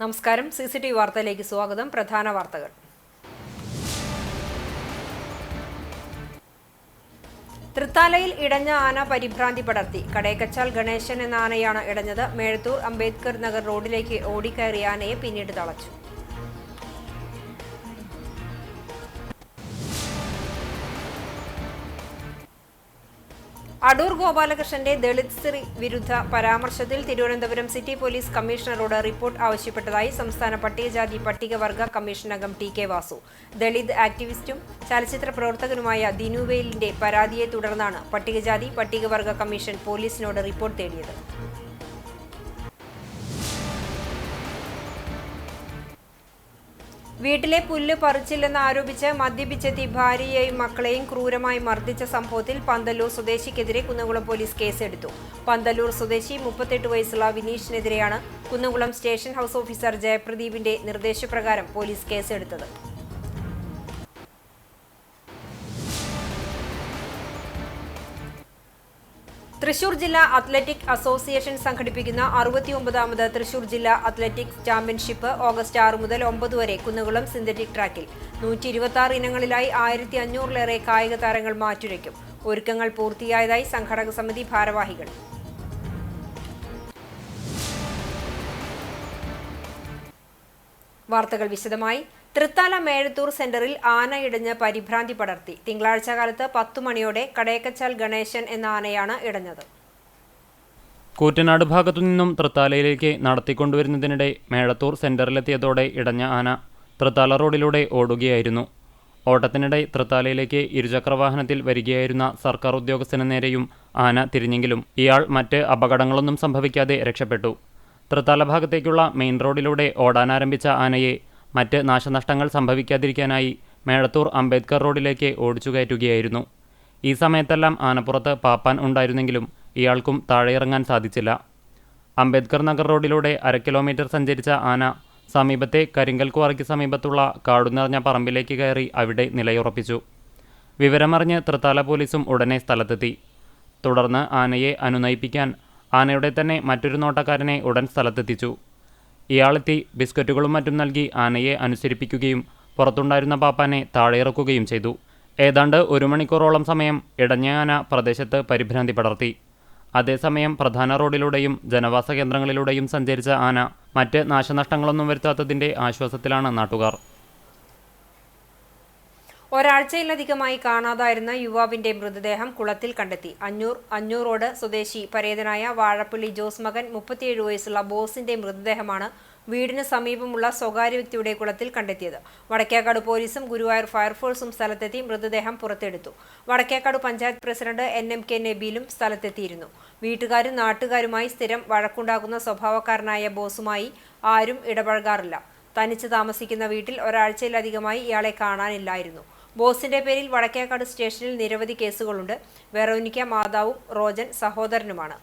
നമസ്കാരം. CCTV വാർത്തയിലേക്ക് സ്വാഗതം. പ്രധാന വാർത്തകൾ. തൃത്താലയിൽ ഇടഞ്ഞ ആന പരിഭ്രാന്തി പടർത്തി. കടേക്കച്ചാൽ ഗണേശൻ എന്ന ആനയാണ് ഇടഞ്ഞത്. മേഴത്തൂർ അംബേദ്കർ നഗർ റോഡിലേക്ക് ഓടിക്കയറിയ ആനയെ പിന്നീട് തളച്ചു. അടൂർ ഗോപാലകൃഷ്ണന്റെ ദളിത് സ്ത്രീ വിരുദ്ധ പരാമർശത്തിൽ തിരുവനന്തപുരം സിറ്റി പോലീസ് കമ്മീഷണറോട് റിപ്പോർട്ട് ആവശ്യപ്പെട്ടതായി സംസ്ഥാന പട്ടികജാതി പട്ടികവർഗ കമ്മീഷൻ അംഗം TK വാസു. ദളിത് ആക്ടിവിസ്റ്റും ചലച്ചിത്ര പ്രവർത്തകനുമായ ദിനുവേലിന്റെ പരാതിയെ തുടർന്നാണ് പട്ടികജാതി പട്ടികവർഗ കമ്മീഷൻ പോലീസിനോട് റിപ്പോർട്ട് തേടിയത്. വീട്ടിലെ പുല്ല് പറിച്ചില്ലെന്ന് ആരോപിച്ച് മദ്യപിച്ചെത്തി ഭാര്യയെയും മക്കളെയും ക്രൂരമായി മർദ്ദിച്ച സംഭവത്തിൽ പന്തല്ലൂർ സ്വദേശിക്കെതിരെ കുന്നംകുളം പോലീസ് കേസെടുത്തു. പന്തല്ലൂർ സ്വദേശി 38 വയസ്സുള്ള വിനീഷിനെതിരെയാണ് കുന്നംകുളം സ്റ്റേഷൻ ഹൌസ് ഓഫീസർ ജയപ്രദീപിന്റെ നിർദ്ദേശപ്രകാരം പോലീസ് കേസെടുത്തത്. തൃശൂർ ജില്ലാ അത്ലറ്റിക് അസോസിയേഷൻ സംഘടിപ്പിക്കുന്ന 69ാമത് തൃശൂർ ജില്ലാ അത്ലറ്റിക്സ് ചാമ്പ്യൻഷിപ്പ് ഓഗസ്റ്റ് 6 മുതൽ 9 വരെ കുന്നംകുളം സിന്തറ്റിക് ട്രാക്കിൽ 126 ഇനങ്ങളിലായി 1500-ലേറെ കായിക താരങ്ങൾ മാറ്റുരയ്ക്കും. ഒരുക്കങ്ങൾ പൂർത്തിയായതായി സംഘാടക സമിതി ഭാരവാഹികൾ. വാർത്തകൾ വിശദമായി. തൃത്താല മേഴത്തൂർ സെന്ററിൽ ആന ഇടഞ്ഞ് പരിഭ്രാന്തി പടർത്തി. തിങ്കളാഴ്ച കാലത്ത് 10 മണിയോടെ കടേക്കച്ചാൽ ഗണേശൻ എന്ന ആനയാണ് ഇടഞ്ഞത്. കൂറ്റനാട് ഭാഗത്തുനിന്നും തൃത്താലയിലേക്ക് നടത്തിക്കൊണ്ടുവരുന്നതിനിടെ മേഴത്തൂർ സെന്ററിലെത്തിയതോടെ ഇടഞ്ഞ ആന തൃത്താല റോഡിലൂടെ ഓടുകയായിരുന്നു. ഓട്ടത്തിനിടെ തൃത്താലയിലേക്ക് ഇരുചക്രവാഹനത്തിൽ വരികയായിരുന്ന സർക്കാർ ഉദ്യോഗസ്ഥന് നേരെയും ആന തിരിഞ്ഞെങ്കിലും ഇയാൾ മറ്റ് അപകടങ്ങളൊന്നും സംഭവിക്കാതെ രക്ഷപ്പെട്ടു. തൃത്താല ഭാഗത്തേക്കുള്ള മെയിൻ റോഡിലൂടെ ഓടാനാരംഭിച്ച ആനയെ മറ്റ് നാശനഷ്ടങ്ങൾ സംഭവിക്കാതിരിക്കാനായി മേഴത്തൂർ അംബേദ്കർ റോഡിലേക്ക് ഓടിച്ചു കയറ്റുകയായിരുന്നു. ഈ സമയത്തെല്ലാം ആനപ്പുറത്ത് പാപ്പാൻ ഉണ്ടായിരുന്നെങ്കിലും ഇയാൾക്കും താഴെയിറങ്ങാൻ സാധിച്ചില്ല. അംബേദ്കർ നഗർ റോഡിലൂടെ 1/2 കിലോമീറ്റർ സഞ്ചരിച്ച ആന സമീപത്തെ കരിങ്കൽ ക്വാറിക്ക് സമീപത്തുള്ള കാടുനിറഞ്ഞ പറമ്പിലേക്ക് കയറി അവിടെ നിലയുറപ്പിച്ചു. വിവരമറിഞ്ഞ് തൃത്താല പോലീസും ഉടനെ സ്ഥലത്തെത്തി. തുടർന്ന് ആനയെ അനുനയിപ്പിക്കാൻ ആനയുടെ തന്നെ മറ്റൊരു നോട്ടക്കാരനെ ഉടൻ സ്ഥലത്തെത്തിച്ചു. ഇയാളെത്തി ബിസ്ക്കറ്റുകളും മറ്റും നൽകി ആനയെ അനുസരിപ്പിക്കുകയും പുറത്തുണ്ടായിരുന്ന പാപ്പാനെ താഴെയിറക്കുകയും ചെയ്തു. ഏതാണ്ട് 1 മണിക്കൂറോളം സമയം ഇടഞ്ഞ ആന പ്രദേശത്ത് പരിഭ്രാന്തി പടർത്തി. അതേസമയം പ്രധാന റോഡിലൂടെയും ജനവാസ കേന്ദ്രങ്ങളിലൂടെയും സഞ്ചരിച്ച ആന മറ്റ് നാശനഷ്ടങ്ങളൊന്നും വരുത്താത്തതിൻ്റെ ആശ്വാസത്തിലാണ് നാട്ടുകാർ. ഒരാഴ്ചയിലധികമായി കാണാതായിരുന്ന യുവാവിന്റെ മൃതദേഹം കുളത്തിൽ കണ്ടെത്തി. അഞ്ഞൂറോട് സ്വദേശി പരേതനായ വാഴപ്പള്ളി ജോസ് മകൻ 37 വയസ്സുള്ള ബോസിന്റെ മൃതദേഹമാണ് വീടിന് സമീപമുള്ള സ്വകാര്യ വ്യക്തിയുടെ കുളത്തിൽ കണ്ടെത്തിയത്. വടക്കേക്കാട് പോലീസും ഗുരുവായൂർ ഫയർഫോഴ്സും സ്ഥലത്തെത്തി മൃതദേഹം പുറത്തെടുത്തു. Vadakkekad panchayat president NMK നബീലും സ്ഥലത്തെത്തിയിരുന്നു. വീട്ടുകാരും നാട്ടുകാരുമായി സ്ഥിരം വഴക്കുണ്ടാക്കുന്ന സ്വഭാവക്കാരനായ ബോസുമായി ആരും ഇടപഴകാറില്ല. തനിച്ച് താമസിക്കുന്ന വീട്ടിൽ ഒരാഴ്ചയിലധികമായി ഇയാളെ കാണാനില്ലായിരുന്നു. ബോസിന്റെ പേരിൽ വടക്കേക്കാട് സ്റ്റേഷനിൽ നിരവധി കേസുകളുണ്ട്. വെറോനിക്ക മാതാവും റോജൻ സഹോദരനുമാണ്.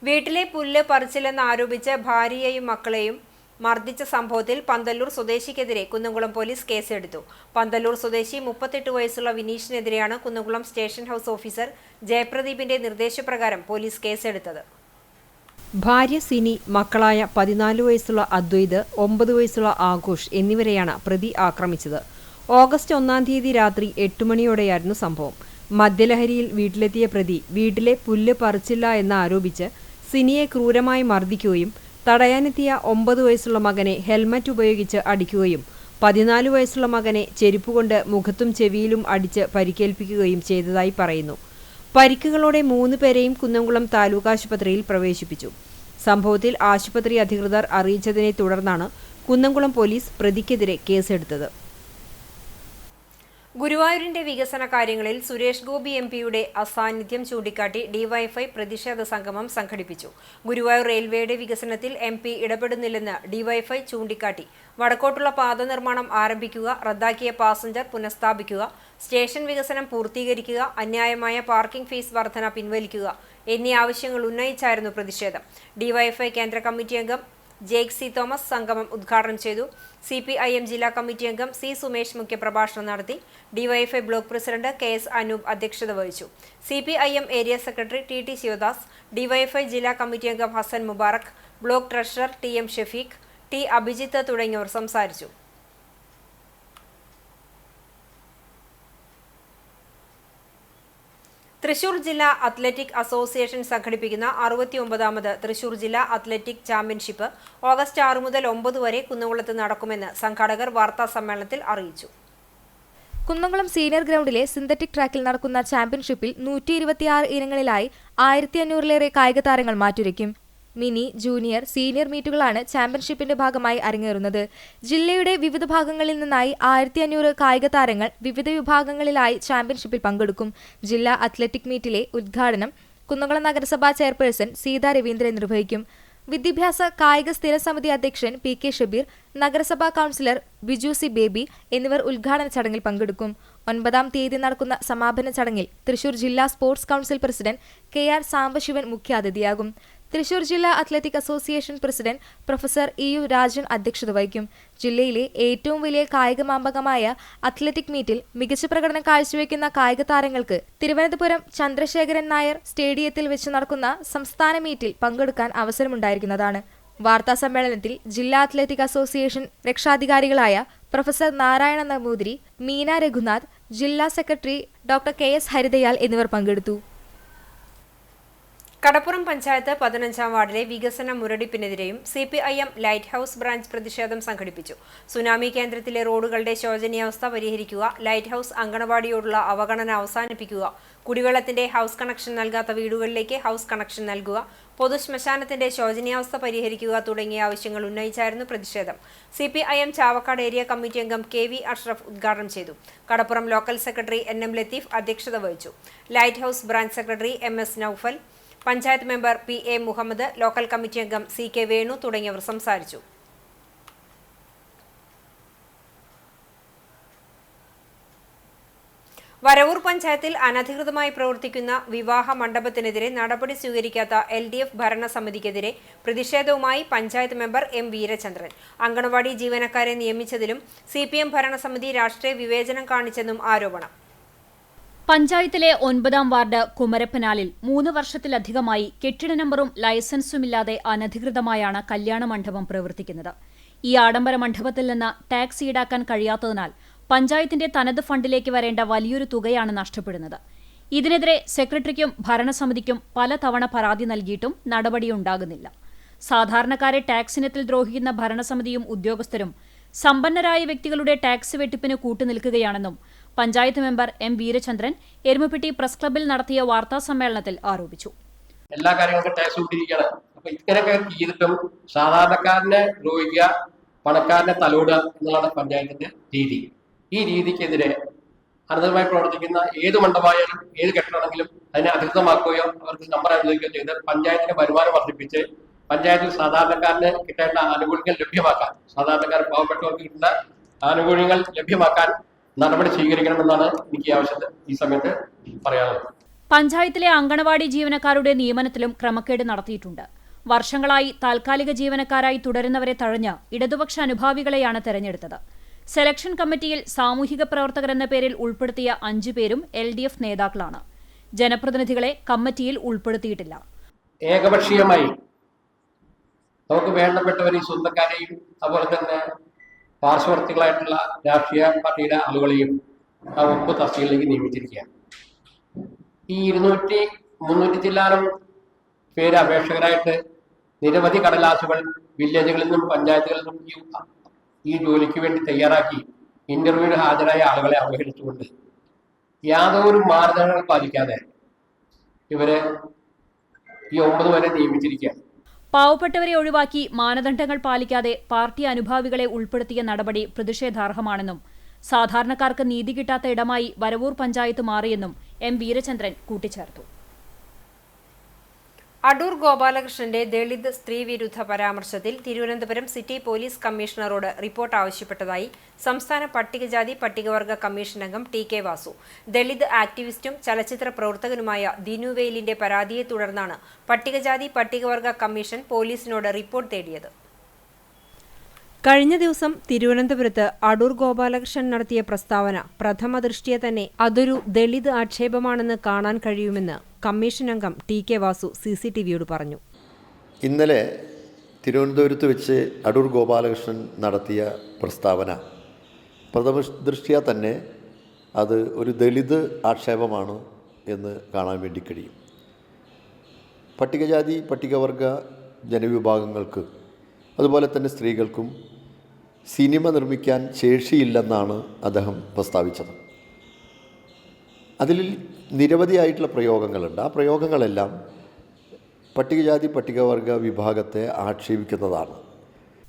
വീട്ടിലെ പുല്ല് പറിച്ചില്ലെന്ന് ആരോപിച്ച് ഭാര്യയെയും മക്കളെയും മർദ്ദിച്ച സംഭവത്തിൽ പന്തല്ലൂർ സ്വദേശിക്കെതിരെ കുന്നംകുളം പോലീസ് കേസെടുത്തു. പന്തല്ലൂർ സ്വദേശി 38 വയസ്സുള്ള വിനീഷിനെതിരെയാണ് കുന്നംകുളം സ്റ്റേഷൻ ഹൌസ് ഓഫീസർ ജയപ്രദീപിന്റെ നിർദ്ദേശപ്രകാരം പോലീസ് കേസെടുത്തത്. ഭാര്യ സിനി, മക്കളായ 14 വയസ്സുള്ള അദ്വൈത്, 9 വയസ്സുള്ള ആഘോഷ് എന്നിവരെയാണ് പ്രതി ആക്രമിച്ചത്. ഓഗസ്റ്റ് 1-ാം തീയതി രാത്രി 8 മണിയോടെയായിരുന്നു സംഭവം. മദ്യലഹരിയിൽ വീട്ടിലെത്തിയ പ്രതി വീട്ടിലെ പുല്ല് പറിച്ചില്ല എന്നാരോപിച്ച് സിനിയെ ക്രൂരമായി മർദ്ദിക്കുകയും തടയാനെത്തിയ 9 വയസ്സുള്ള മകനെ ഹെൽമറ്റ് ഉപയോഗിച്ച് അടിക്കുകയും 14 വയസ്സുള്ള മകനെ ചെരുപ്പുകൊണ്ട് മുഖത്തും ചെവിയിലും അടിച്ച് പരിക്കേൽപ്പിക്കുകയും ചെയ്തതായി പറയുന്നു. പരിക്കുകളോടെ 3 പേരെയും കുന്നംകുളം താലൂക്ക് ആശുപത്രിയിൽ പ്രവേശിപ്പിച്ചു. സംഭവത്തിൽ ആശുപത്രി അധികൃതർ അറിയിച്ചതിനെ തുടർന്നാണ് കുന്നംകുളം പോലീസ് പ്രതിക്കെതിരെ കേസെടുത്തത്. ഗുരുവായൂരിന്റെ വികസന കാര്യങ്ങളിൽ സുരേഷ് ഗോപി MPയുടെ അസാന്നിധ്യം ചൂണ്ടിക്കാട്ടി ഡിവൈഎഫ്ഐ പ്രതിഷേധ സംഗമം സംഘടിപ്പിച്ചു. ഗുരുവായൂർ റെയിൽവേയുടെ വികസനത്തിൽ MP ഇടപെടുന്നില്ലെന്ന് ഡിവൈഎഫ്ഐ ചൂണ്ടിക്കാട്ടി വടക്കോട്ടുള്ള പാത നിർമ്മാണം ആരംഭിക്കുക, റദ്ദാക്കിയ പാസഞ്ചർ പുനഃസ്ഥാപിക്കുക, സ്റ്റേഷൻ വികസനം പൂർത്തീകരിക്കുക, അന്യായമായ പാർക്കിംഗ് ഫീസ് വർധന പിൻവലിക്കുക എന്നീ ആവശ്യങ്ങൾ ഉന്നയിച്ചായിരുന്നു പ്രതിഷേധം. ഡിവൈഎഫ്ഐ കേന്ദ്ര കമ്മിറ്റി അംഗം ജേക്ക് സി തോമസ് സംഗമം ഉദ്ഘാടനം ചെയ്തു. CPIM ജില്ലാ കമ്മിറ്റി അംഗം C. സുമേഷ് മുഖ്യപ്രഭാഷണം നടത്തി. DYFI block president KS Anoop അധ്യക്ഷത വഹിച്ചു. CPIM area secretary TT Sivadas, DYFI ജില്ലാ കമ്മിറ്റി അംഗം Hasan Mubarak, block treasurer TM Shefeeq, T. Abhijith തുടങ്ങിയവർ സംസാരിച്ചു. തൃശൂർ ജില്ലാ അത്ലറ്റിക് അസോസിയേഷൻ സംഘടിപ്പിക്കുന്ന 69ാമത് തൃശൂർ ജില്ലാ അത്ലറ്റിക് ചാമ്പ്യൻഷിപ്പ് ഓഗസ്റ്റ് 6 മുതൽ 9 വരെ കുന്നംകുളത്ത് നടക്കുമെന്ന് സംഘാടകർ വാർത്താസമ്മേളനത്തിൽ അറിയിച്ചു. കുന്നംകുളം സീനിയർ ഗ്രൗണ്ടിലെ സിന്തറ്റിക് ട്രാക്കിൽ നടക്കുന്ന ചാമ്പ്യൻഷിപ്പിൽ 126 ഇനങ്ങളിലായി 1500-ലേറെ കായിക താരങ്ങൾ മാറ്റുരയ്ക്കും. മിനി, ജൂനിയർ, സീനിയർ മീറ്റുകളാണ് ചാമ്പ്യൻഷിപ്പിന്റെ ഭാഗമായി അരങ്ങേറുന്നത്. ജില്ലയുടെ വിവിധ ഭാഗങ്ങളിൽ നിന്നായി 1500 കായിക താരങ്ങൾ വിവിധ വിഭാഗങ്ങളിലായി ചാമ്പ്യൻഷിപ്പിൽ പങ്കെടുക്കും. ജില്ലാ അത്ലറ്റിക് മീറ്റിലെ ഉദ്ഘാടനം കുന്നംകുളം നഗരസഭാ ചെയർപേഴ്സൺ സീതാ രവീന്ദ്രൻ നിർവഹിക്കും. വിദ്യാഭ്യാസ കായിക സ്ഥിരസമിതി അധ്യക്ഷൻ PK ഷബീർ, നഗരസഭാ കൌൺസിലർ ബിജു സി ബേബി എന്നിവർ ഉദ്ഘാടന ചടങ്ങിൽ പങ്കെടുക്കും. 9-ാം തീയതി നടക്കുന്ന സമാപന ചടങ്ങിൽ തൃശൂർ ജില്ലാ sports council president KR Sambasivan മുഖ്യാതിഥിയാകും. തൃശൂർ ജില്ലാ athletic association president professor EU Rajan അധ്യക്ഷത വഹിക്കും. ജില്ലയിലെ ഏറ്റവും വലിയ കായിക മാമ്പകമായ അത്ലറ്റിക് മീറ്റിൽ മികച്ച പ്രകടനം കാഴ്ചവെക്കുന്ന കായിക താരങ്ങൾക്ക് തിരുവനന്തപുരം ചന്ദ്രശേഖരൻ നായർ സ്റ്റേഡിയത്തിൽ വെച്ച് നടക്കുന്ന സംസ്ഥാന മീറ്റിൽ പങ്കെടുക്കാൻ അവസരമുണ്ടായിരിക്കുന്നതാണ്. വാർത്താ സമ്മേളനത്തിൽ ജില്ലാ അത്ലറ്റിക് അസോസിയേഷൻ രക്ഷാധികാരികളായ പ്രൊഫസർ നാരായണ നമ്പൂതിരി, മീന രഘുനാഥ്, ജില്ലാ സെക്രട്ടറി ഡോക്ടർ KS ഹരിദയാൽ എന്നിവർ പങ്കെടുത്തു. കടപ്പുറം പഞ്ചായത്ത് 15-ാം വാർഡിലെ വികസന മുരടിപ്പിനെതിരെയും CPIM ലൈറ്റ് ഹൌസ് ബ്രാഞ്ച് പ്രതിഷേധം സംഘടിപ്പിച്ചു. സുനാമി കേന്ദ്രത്തിലെ റോഡുകളുടെ ശോചനീയാവസ്ഥ പരിഹരിക്കുക, ലൈറ്റ് ഹൌസ് അങ്കണവാടിയോടുള്ള അവഗണന അവസാനിപ്പിക്കുക, കുടിവെള്ളത്തിന്റെ ഹൌസ് കണക്ഷൻ നൽകാത്ത വീടുകളിലേക്ക് ഹൌസ് കണക്ഷൻ നൽകുക, പൊതുശ്മശാനത്തിന്റെ ശോചനീയാവസ്ഥ പരിഹരിക്കുക തുടങ്ങിയ ആവശ്യങ്ങൾ ഉന്നയിച്ചായിരുന്നു പ്രതിഷേധം. CPIM ചാവക്കാട് ഏരിയ കമ്മിറ്റി അംഗം KV അഷ്റഫ് ഉദ്ഘാടനം ചെയ്തു. Kadappuram local secretary NM Latheef അധ്യക്ഷത വഹിച്ചു. Light house branch secretary MS Noufal, panchayat member PA Muhammad, local committee അംഗം CK വേണു തുടങ്ങിയവർ സംസാരിച്ചു. വരവൂർ പഞ്ചായത്തിൽ അനധികൃതമായി പ്രവർത്തിക്കുന്ന വിവാഹ മണ്ഡപത്തിനെതിരെ നടപടി സ്വീകരിക്കാത്ത LDF ഭരണസമിതിക്കെതിരെ പ്രതിഷേധവുമായി പഞ്ചായത്ത് മെമ്പർ M. വീരചന്ദ്രൻ. അങ്കണവാടി ജീവനക്കാരെ നിയമിച്ചതിലും CPM ഭരണസമിതി രാഷ്ട്രീയ വിവേചനം കാണിച്ചെന്നും ആരോപണം. പഞ്ചായത്തിലെ 9-ാം വാർഡ് കുമരപ്പനാലിൽ 3 വർഷത്തിലധികമായി കെട്ടിട നമ്പറും ലൈസൻസുമില്ലാതെ അനധികൃതമായാണ് കല്യാണ മണ്ഡപം പ്രവർത്തിക്കുന്നത്. ഈ ആഡംബര മണ്ഡപത്തിൽ നിന്ന് ടാക്സ് ഈടാക്കാൻ കഴിയാത്തതിനാൽ പഞ്ചായത്തിന്റെ തനത് ഫണ്ടിലേക്ക് വരേണ്ട വലിയൊരു തുകയാണ് നഷ്ടപ്പെടുന്നത്. ഇതിനെതിരെ സെക്രട്ടറിക്കും ഭരണസമിതിക്കും പലതവണ പരാതി നൽകിയിട്ടും നടപടിയുണ്ടാകുന്നില്ല. സാധാരണക്കാരെ ടാക്സ് ഇനത്തിൽ ദ്രോഹിക്കുന്ന ഭരണസമിതിയും ഉദ്യോഗസ്ഥരും സമ്പന്നരായ വ്യക്തികളുടെ ടാക്സ് വെട്ടിപ്പിന് കൂട്ടുനിൽക്കുകയാണെന്നും panchayat member M. Veerachandran Erumapetty press ക്ലബ്ബിൽ നടത്തിയ വാർത്താ സമ്മേളനത്തിൽ ആരോപിച്ചു. എല്ലാ കാര്യങ്ങൾക്കും ടാക്സ് കൂട്ടിയിരിക്കുകയാണ്. അപ്പൊ ഇങ്ങനെയൊക്കെ ചെയ്തിട്ടും സാധാരണക്കാരനെ ദ്രോഹിക്കുക, പണക്കാരനെ തലോടുക എന്നുള്ളതാണ് പഞ്ചായത്തിന്റെ രീതി. ഈ രീതിക്കെതിരെ അനധികൃതമായി പ്രവർത്തിക്കുന്ന ഏത് മണ്ഡപമായാലും ഏത് കെട്ടിടമാണെങ്കിലും അതിനെ അധികൃതമാക്കുകയോ അവർക്ക് നമ്പർ അനുവദിക്കുകയോ ചെയ്ത് പഞ്ചായത്തിന്റെ വരുമാനം വർദ്ധിപ്പിച്ച് പഞ്ചായത്തിൽ സാധാരണക്കാരന് കിട്ടേണ്ട ആനുകൂല്യങ്ങൾ ലഭ്യമാക്കാൻ, സാധാരണക്കാരൻ പാവപ്പെട്ടവർക്ക് കിട്ടുന്ന ആനുകൂല്യങ്ങൾ ലഭ്യമാക്കാൻ നടപടി സ്വീകരിക്കണമെന്നാണ് എനിക്ക് ഈ സമയത്ത് പറയാനുള്ളത്. പഞ്ചായത്തിലെ അങ്കണവാടി ജീവനക്കാരുടെ നിയമനത്തിലും ക്രമക്കേട് നടത്തിയിട്ടുണ്ട്. വർഷങ്ങളായി താൽക്കാലിക ജീവനക്കാരായി തുടരുന്നവരെ തഴഞ്ഞ് ഇടതുപക്ഷ അനുഭാവികളെയാണ് തെരഞ്ഞെടുത്തത്. സെലക്ഷൻ കമ്മിറ്റിയിൽ സാമൂഹിക പ്രവർത്തകരെന്ന പേരിൽ ഉൾപ്പെടുത്തിയ 5 പേരും LDF നേതാക്കളാണ്. ജനപ്രതിനിധികളെ കമ്മിറ്റിയിൽ ഉൾപ്പെടുത്തിയിട്ടില്ല. ഏകപക്ഷീയമായി നമുക്ക് വേണ്ടപ്പെട്ടവരെ സ്വന്തക്കാരെയും അതുപോലെ തന്നെ പാർശ്വവർത്തികളായിട്ടുള്ള രാഷ്ട്രീയ പാർട്ടിയുടെ ആളുകളെയും ആ വകുപ്പ് തസ്തികയിലേക്ക് നിയമിച്ചിരിക്കുകയാണ്. ഈ 200-300 ചില്ലാനം പേര് അപേക്ഷകരായിട്ട് നിരവധി കടലാസുകൾ വില്ലേജുകളിൽ നിന്നും പഞ്ചായത്തുകളിൽ നിന്നും ഈ ജോലിക്ക് വേണ്ടി തയ്യാറാക്കി ഇന്റർവ്യൂവിന് ഹാജരായ ആളുകളെ അവഹേളിച്ചുകൊണ്ട് യാതൊരു മാനദണ്ഡങ്ങൾ പാലിക്കാതെ ഇവരെ ഈ 9 പേരെ നിയമിച്ചിരിക്കുകയാണ്. പാവപ്പെട്ടവരെ ഒഴിവാക്കി മാനദണ്ഡങ്ങൾ പാലിക്കാതെ പാർട്ടി അനുഭാവികളെ ഉൾപ്പെടുത്തിയ നടപടി പ്രതിഷേധാർഹമാണെന്നും സാധാരണക്കാർക്ക് നീതി കിട്ടാത്ത ഇടമായി വരവൂർ പഞ്ചായത്ത് മാറിയെന്നും M. വീരചന്ദ്രൻ കൂട്ടിച്ചേർത്തു. അടൂർ ഗോപാലകൃഷ്ണന്റെ ദളിത് സ്ത്രീവിരുദ്ധ പരാമർശത്തിൽ തിരുവനന്തപുരം സിറ്റി പോലീസ് കമ്മീഷണറോട് റിപ്പോർട്ട് ആവശ്യപ്പെട്ടതായി സംസ്ഥാന പട്ടികജാതി പട്ടികവർഗ കമ്മീഷൻ അംഗം TK വാസു. ദളിത് ആക്ടിവിസ്റ്റും ചലച്ചിത്ര പ്രവർത്തകനുമായ ദിനുവേലിന്റെ പരാതിയെ തുടർന്നാണ് പട്ടികജാതി പട്ടികവർഗ കമ്മീഷൻ പോലീസിനോട് റിപ്പോർട്ട് തേടിയത്. കഴിഞ്ഞ ദിവസം തിരുവനന്തപുരത്ത് അടൂർ ഗോപാലകൃഷ്ണൻ നടത്തിയ പ്രസ്താവന പ്രഥമ ദൃഷ്ട്യാ തന്നെ അതൊരു ദളിത് ആക്ഷേപമാണെന്ന് കാണാൻ കഴിയുമെന്ന് കമ്മീഷൻ അംഗം ടി.കെ. വാസു CCTVയോട് പറഞ്ഞു. ഇന്നലെ തിരുവനന്തപുരത്ത് വെച്ച് അടൂർ ഗോപാലകൃഷ്ണൻ നടത്തിയ പ്രസ്താവന പ്രഥമ ദൃഷ്ട്യാ തന്നെ അത് ഒരു ദളിത് ആക്ഷേപമാണ് എന്ന് കാണാൻ വേണ്ടി കഴിയും. പട്ടികജാതി പട്ടികവർഗ ജനവിഭാഗങ്ങൾക്ക് അതുപോലെ തന്നെ സ്ത്രീകൾക്കും സിനിമ നിർമ്മിക്കാൻ ശേഷിയില്ലെന്നാണ് അദ്ദേഹം പ്രസ്താവിച്ചത്. അതിൽ നിരവധിയായിട്ടുള്ള പ്രയോഗങ്ങളുണ്ട്. ആ പ്രയോഗങ്ങളെല്ലാം പട്ടികജാതി പട്ടികവർഗ വിഭാഗത്തെ ആക്ഷേപിക്കുന്നതാണ്.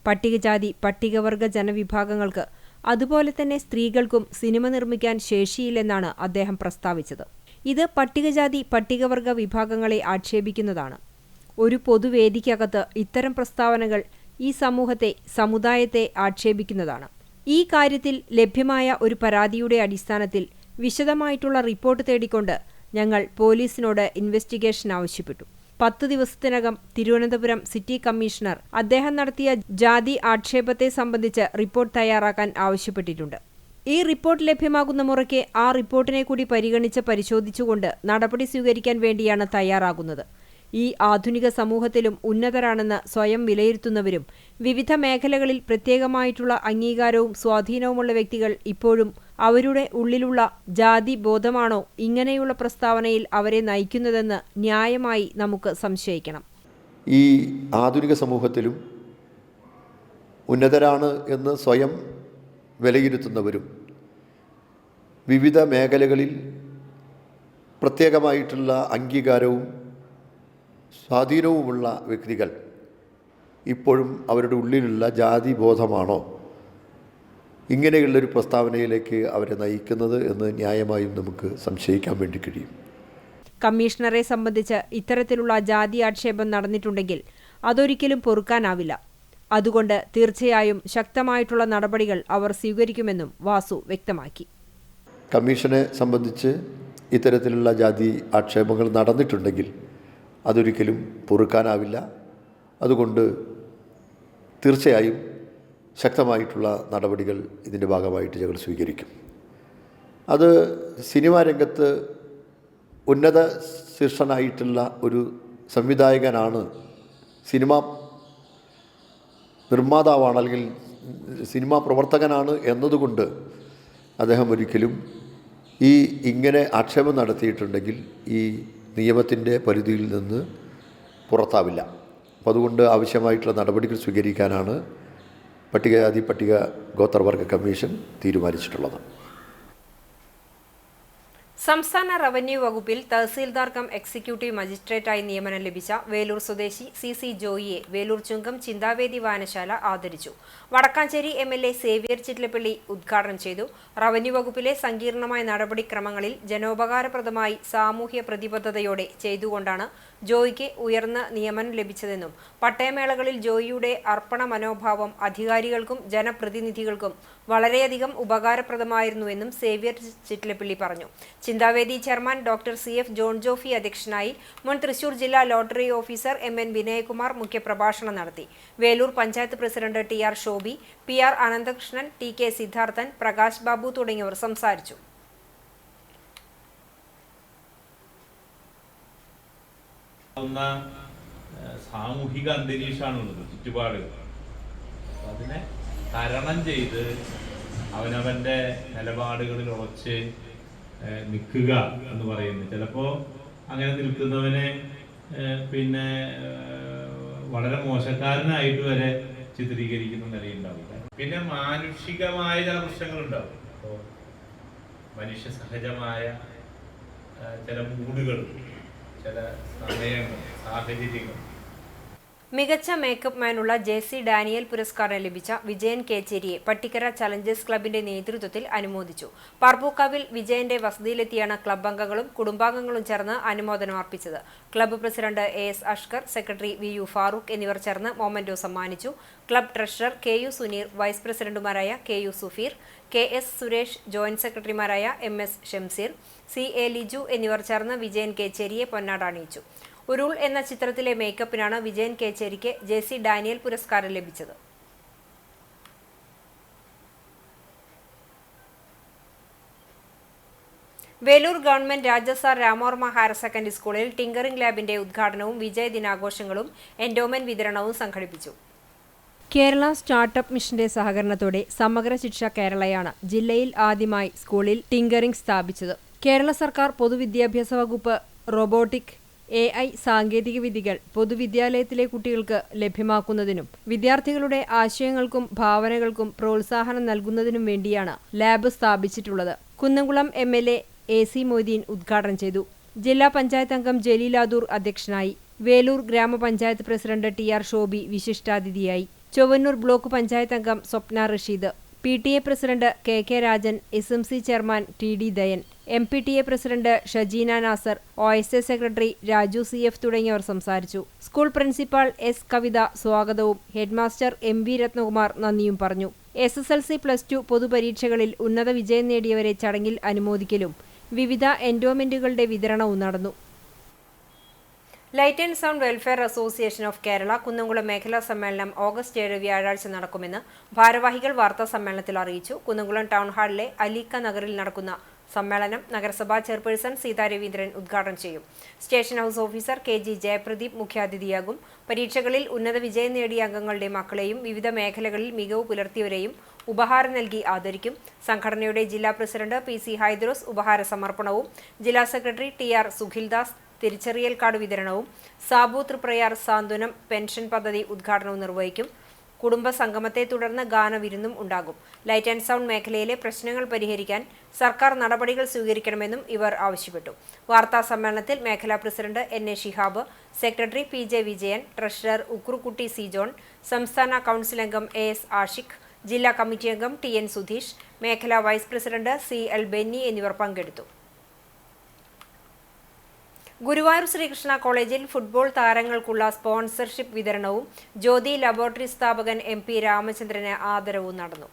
പട്ടികജാതി പട്ടികവർഗ ജനവിഭാഗങ്ങൾക്ക് അതുപോലെ തന്നെ സ്ത്രീകൾക്കും സിനിമ നിർമ്മിക്കാൻ ശേഷിയില്ലെന്നാണ് അദ്ദേഹം പ്രസ്താവിച്ചത്. ഇത് പട്ടികജാതി പട്ടികവർഗ വിഭാഗങ്ങളെ ആക്ഷേപിക്കുന്നതാണ്. ഒരു പൊതുവേദിക്കകത്ത് ഇത്തരം പ്രസ്താവനകൾ ഈ സമൂഹത്തെ സമുദായത്തെ ആക്ഷേപിക്കുന്നതാണ്. ഈ കാര്യത്തിൽ ലഭ്യമായ ഒരു പരാതിയുടെ അടിസ്ഥാനത്തിൽ വിശദമായിട്ടുള്ള റിപ്പോർട്ട് തേടിക്കൊണ്ട് ഞങ്ങൾ പോലീസിനോട് ഇൻവെസ്റ്റിഗേഷൻ ആവശ്യപ്പെട്ടു. 10 ദിവസത്തിനകം തിരുവനന്തപുരം സിറ്റി കമ്മീഷണർ അദ്ദേഹം നടത്തിയ ജാതി ആക്ഷേപത്തെ സംബന്ധിച്ച് റിപ്പോർട്ട് തയ്യാറാക്കാൻ ആവശ്യപ്പെട്ടിട്ടുണ്ട്. ഈ റിപ്പോർട്ട് ലഭ്യമാകുന്ന മുറയ്ക്ക് ആ റിപ്പോർട്ടിനെ കൂടി പരിഗണിച്ച് പരിശോധിച്ചുകൊണ്ട് നടപടി സ്വീകരിക്കാൻ വേണ്ടിയാണ് തയ്യാറാകുന്നത്. ഈ ആധുനിക സമൂഹത്തിലും ഉന്നതരാണെന്ന് സ്വയം വിലയിരുത്തുന്നവരും വിവിധ മേഖലകളിൽ പ്രത്യേകമായിട്ടുള്ള അംഗീകാരവും സ്വാധീനവുമുള്ള വ്യക്തികൾ ഇപ്പോഴും അവരുടെ ഉള്ളിലുള്ള ജാതി ബോധമാണോ ഇങ്ങനെയുള്ള പ്രസ്താവനയിൽ അവരെ നയിക്കുന്നതെന്ന് ന്യായമായി നമുക്ക് സംശയിക്കണം. ഈ ആധുനിക സമൂഹത്തിലും ഉന്നതരാണ് എന്ന് സ്വയം വിലയിരുത്തുന്നവരും വിവിധ മേഖലകളിൽ പ്രത്യേകമായിട്ടുള്ള അംഗീകാരവും സ്വാധീനവുമുള്ള വ്യക്തികൾ ഇപ്പോഴും അവരുടെ ഉള്ളിലുള്ള ജാതി ബോധമാണോ ഇങ്ങനെയുള്ളൊരു പ്രസ്താവനയിലേക്ക് അവരെ നയിക്കുന്നത് എന്ന് ന്യായമായും നമുക്ക് സംശയിക്കാൻ വേണ്ടി കഴിയും. കമ്മീഷണറെ സംബന്ധിച്ച് ഇത്തരത്തിലുള്ള ജാതി ആക്ഷേപം നടന്നിട്ടുണ്ടെങ്കിൽ അതൊരിക്കലും പൊറുക്കാനാവില്ല. അതുകൊണ്ട് തീർച്ചയായും ശക്തമായിട്ടുള്ള നടപടികൾ അവർ സ്വീകരിക്കുമെന്നും വാസു വ്യക്തമാക്കി. കമ്മീഷനെ സംബന്ധിച്ച് ഇത്തരത്തിലുള്ള ജാതി ആക്ഷേപങ്ങൾ നടന്നിട്ടുണ്ടെങ്കിൽ അതൊരിക്കലും പൊറുക്കാനാവില്ല. അതുകൊണ്ട് തീർച്ചയായും ശക്തമായിട്ടുള്ള നടപടികൾ ഇതിൻ്റെ ഭാഗമായിട്ട് ഞങ്ങൾ സ്വീകരിക്കും. അത് സിനിമാ രംഗത്ത് ഉന്നത ശീർഷനായിട്ടുള്ള ഒരു സംവിധായകനാണ്, സിനിമാ നിർമ്മാതാവാണ്, അല്ലെങ്കിൽ സിനിമാ പ്രവർത്തകനാണ് എന്നതുകൊണ്ട് അദ്ദേഹം ഒരിക്കലും ഇങ്ങനെ ആക്ഷേപം നടത്തിയിട്ടുണ്ടെങ്കിൽ ഈ നിയമത്തിൻ്റെ പരിധിയിൽ നിന്ന് പുറത്താവില്ല. അപ്പോൾ അതുകൊണ്ട് ആവശ്യമായിട്ടുള്ള നടപടികൾ സ്വീകരിക്കാനാണ് പട്ടികജാതി പട്ടിക ഗോത്രവർഗ കമ്മീഷൻ തീരുമാനിച്ചിട്ടുള്ളത്. സംസ്ഥാന റവന്യൂ വകുപ്പിൽ തഹസീൽദാർ കം എക്സിക്യൂട്ടീവ് മജിസ്ട്രേറ്റായി നിയമനം ലഭിച്ച വേലൂർ സ്വദേശി CC ജോയിയെ വേലൂർ ചുങ്കം ചിന്താവേദി വായനശാല ആദരിച്ചു. വടക്കാഞ്ചേരി MLA സേവ്യർ ചിറ്റ്ലപ്പള്ളി ഉദ്ഘാടനം ചെയ്തു. റവന്യൂ വകുപ്പിലെ സങ്കീർണമായ നടപടിക്രമങ്ങളിൽ ജനോപകാരപ്രദമായി സാമൂഹ്യ പ്രതിബദ്ധതയോടെ ചെയ്തുകൊണ്ടാണ് ജോയിക്ക് ഉയർന്ന നിയമനം ലഭിച്ചതെന്നും പട്ടയമേളകളിൽ ജോയിയുടെ അർപ്പണ മനോഭാവം അധികാരികൾക്കും ജനപ്രതിനിധികൾക്കും വളരെയധികം ഉപകാരപ്രദമായിരുന്നുവെന്നും സേവ്യർ ചിറ്റ്ലപ്പള്ളി പറഞ്ഞു. Chinthavedi chairman doctor CF John Jofy അധ്യക്ഷനായി. മുൻ തൃശൂർ ജില്ലാ ലോട്ടറി ഓഫീസർ MN വിനയകുമാർ മുഖ്യപ്രഭാഷണം നടത്തി. Velur panchayat president TR Shobi, PR Ananthakrishnan, TK Siddharthan, Prakash Babu തുടങ്ങിയവർ സംസാരിച്ചു. സാമൂഹിക അന്തരീക്ഷമാണുള്ളത് ചുറ്റുപാട്. അതിനെ തരണം ചെയ്ത് അവനവൻ്റെ നിലപാടുകളിൽ ഉറച്ച് നിൽക്കുക എന്ന് പറയുന്നത് ചിലപ്പോൾ അങ്ങനെ നിൽക്കുന്നവനെ പിന്നെ വളരെ മോശക്കാരനായിട്ട് വരെ ചിത്രീകരിക്കുന്ന നിലയുണ്ടാവില്ല. പിന്നെ മാനുഷികമായ ചില പ്രശ്നങ്ങളുണ്ടാവും. അപ്പോൾ മനുഷ്യ സഹജമായ ചില മൂടുകൾ, ചില സമയങ്ങൾ, സാഹചര്യങ്ങൾ. മികച്ച മേക്കപ്പ് മാനുള്ള JC ഡാനിയൽ പുരസ്കാരം ലഭിച്ച വിജയൻ കേച്ചേരിയെ പട്ടിക്കര ചലഞ്ചേഴ്സ് ക്ലബിന്റെ നേതൃത്വത്തിൽ അനുമോദിച്ചു. പാർപ്പൂക്കാവിൽ വിജയന്റെ വസതിയിലെത്തിയാണ് ക്ലബ് അംഗങ്ങളും കുടുംബാംഗങ്ങളും ചേർന്ന് അനുമോദനം അർപ്പിച്ചത്. Club president AS Ashkar, secretary VU Farooq എന്നിവർ ചേർന്ന് മൊമെന്റോ സമ്മാനിച്ചു. Club treasurer KU Suneer, vice പ്രസിഡന്റുമാരായ KU Sufeer, KS Suresh, joint സെക്രട്ടറിമാരായ MS ഷംസീർ, CA ലിജു എന്നിവർ ചേർന്ന് വിജയൻ കേച്ചേരിയെ പൊന്നാട അണിയിച്ചു. ഉരുൾ എന്ന ചിത്രത്തിലെ മേക്കപ്പിനാണ് വിജയൻ കേച്ചേരിക്ക് JC ഡാനിയൽ പുരസ്കാരം ലഭിച്ചത്. Veloor government Raja Sir Ramavarma higher secondary സ്കൂളിൽ ടിങ്കറിംഗ് ലാബിന്റെ ഉദ്ഘാടനവും വിജയ ദിനാഘോഷങ്ങളും എൻഡോമെന്റ് വിതരണവും സംഘടിപ്പിച്ചു. കേരള സ്റ്റാർട്ടപ്പ് മിഷന്റെ സഹകരണത്തോടെ സമഗ്ര ശിക്ഷ കേരളയാണ് ജില്ലയിൽ ആദ്യമായി സ്കൂളിൽ ടിങ്കറിംഗ് സ്ഥാപിച്ചത്. കേരള സർക്കാർ പൊതുവിദ്യാഭ്യാസ വകുപ്പ് റോബോട്ടിക് AI സാങ്കേതിക വിദ്യകൾ പൊതുവിദ്യാലയത്തിലെ കുട്ടികൾക്ക് ലഭ്യമാക്കുന്നതിനും വിദ്യാർത്ഥികളുടെ ആശയങ്ങൾക്കും ഭാവനകൾക്കും പ്രോത്സാഹനം നൽകുന്നതിനും വേണ്ടിയാണ് ലാബ് സ്ഥാപിച്ചിട്ടുള്ളത്. കുന്നംകുളം MLA AC മൊയ്തീൻ ഉദ്ഘാടനം ചെയ്തു. ജില്ലാ പഞ്ചായത്ത് അംഗം ജലീലാദൂർ അധ്യക്ഷനായി. വേലൂർ ഗ്രാമപഞ്ചായത്ത് പ്രസിഡന്റ് TR ഷോബി വിശിഷ്ടാതിഥിയായി. ചൊവ്വന്നൂർ ബ്ലോക്ക് പഞ്ചായത്ത് അംഗം Swapna Rasheed, PTA president KK Rajan, SMC chairman TD Dayan, MPTA president Shajeena Nazar, OSA secretary Raju CF തുടങ്ങിയവർ സംസാരിച്ചു. സ്കൂൾ പ്രിൻസിപ്പാൾ S കവിത സ്വാഗതവും ഹെഡ്മാസ്റ്റർ MV രത്നകുമാർ നന്ദിയും പറഞ്ഞു. SSLC+2 പൊതുപരീക്ഷകളിൽ ഉന്നത വിജയം നേടിയവരെ ചടങ്ങിൽ അനുമോദിക്കലും വിവിധ എൻഡോമെന്റുകളുടെ വിതരണവും നടന്നു. Light and sound welfare association of Kerala Kunnamkulam മേഖലാ സമ്മേളനം ഓഗസ്റ്റ് 7 വ്യാഴാഴ്ച നടക്കുമെന്ന് ഭാരവാഹികൾ വാർത്താ സമ്മേളനത്തിൽ അറിയിച്ചു. കുന്നംകുളം ടൗൺ ഹാളിലെ അലീക്ക നഗറിൽ നടക്കുന്ന സമ്മേളനം നഗരസഭാ ചെയർപേഴ്സൺ സീതാ രവീന്ദ്രൻ ഉദ്ഘാടനം ചെയ്യും. Station house officer KG Jayapradeep മുഖ്യാതിഥിയാകും. പരീക്ഷകളിൽ ഉന്നത വിജയം നേടിയ അംഗങ്ങളുടെ മക്കളെയും വിവിധ മേഖലകളിൽ മികവ് പുലർത്തിയവരെയും ഉപഹാരം നൽകി ആദരിക്കും. സംഘടനയുടെ ജില്ലാ പ്രസിഡന്റ് PC ഹൈദ്രോസ് ഉപഹാര സമർപ്പണവും ജില്ലാ സെക്രട്ടറി TR സുഖിൽദാസ് തിരിച്ചറിയൽ കാർഡ് വിതരണവും സാബു തൃപ്രയാർ സാന്ത്വനം പെൻഷൻ പദ്ധതി ഉദ്ഘാടനവും നിർവഹിക്കും. കുടുംബ സംഗമത്തെ തുടർന്ന് ഗാനവിരുന്നും ഉണ്ടാകും. ലൈറ്റ് ആൻഡ് സൗണ്ട് മേഖലയിലെ പ്രശ്നങ്ങൾ പരിഹരിക്കാൻ സർക്കാർ നടപടികൾ സ്വീകരിക്കണമെന്നും ഇവർ ആവശ്യപ്പെട്ടു. വാർത്താ സമ്മേളനത്തിൽ മേഖലാ president NA Shihab, secretary PJ Vijayan, treasurer Ukrukkutty C John, സംസ്ഥാന കൗൺസിൽ അംഗം AS ആഷിഖ്, ജില്ലാ കമ്മിറ്റി അംഗം TN സുധീഷ്, മേഖലാ വൈസ് പ്രസിഡന്റ് CL ബെന്നി എന്നിവർ പങ്കെടുത്തു. ഗുരുവായൂർ ശ്രീകൃഷ്ണ കോളേജിൽ ഫുട്ബോൾ താരങ്ങൾക്കുള്ള സ്പോൺസർഷിപ്പ് വിതരണവും ജ്യോതി ലബോറട്ടറി സ്ഥാപകൻ MP രാമചന്ദ്രന് ആദരവും നടന്നു.